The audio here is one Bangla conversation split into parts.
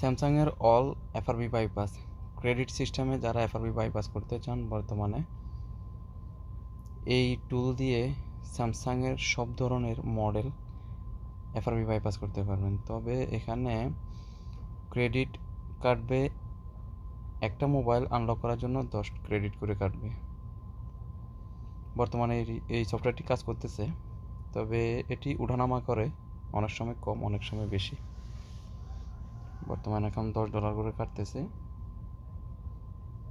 স্যামসাংয়ের অল এফআরবি বাইপাস ক্রেডিট সিস্টেমে যারা এফআরবি বাইপাস করতে চান বর্তমানে এই টুল দিয়ে স্যামসাংয়ের সব ধরনের মডেল এফআরবি বাইপাস করতে পারবেন। তবে এখানে ক্রেডিট কাটবে, একটা মোবাইল আনলক করার জন্য 10 ক্রেডিট করে কাটবে। বর্তমানে এই সফটওয়্যারটি কাজ করতেছে, তবে এটি উঠানামা করে, অনেক সময় কম অনেক সময় বেশি। বর্তমানে এখন $10 করে কাটতেছে,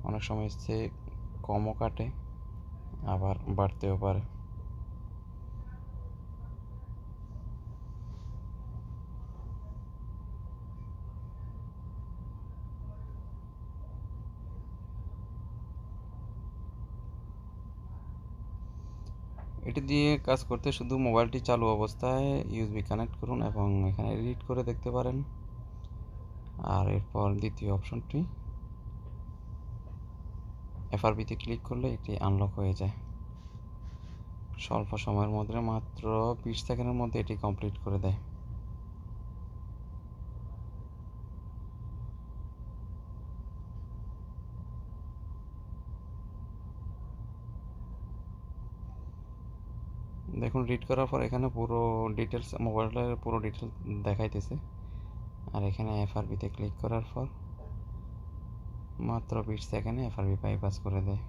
অনেক সময় এসে কমও কাটে আবার বাড়তেও পারে। এটি দিয়ে কাজ করতে শুধু মোবাইলটি চালু অবস্থায় ইউএসবি কানেক্ট করুন এবং এখানে এডিট করে দেখতে পারেন। আর এরপর দ্বিতীয় অপশনটি এফআরবিতে ক্লিক করলে এটি আনলক হয়ে যায়। স্বল্প সময়ের মধ্যে মাত্র 20 সেকেন্ডের মধ্যে এটি কমপ্লিট করে দেয়। দেখুন, রিড করার পর এখানে পুরো ডিটেলস, মোবাইলের পুরো ডিটেলস দেখাইতেছে। আর এখানে এফআরবিতে ক্লিক করার পর মাত্র 20 সেকেন্ডে এফআরবি বাইপাস করে দেয়।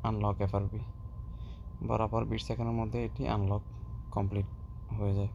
আনলক এফআরবি বরাবর 20 সেকেন্ডের মধ্যে এটি আনলক কমপ্লিট হয়ে যায়।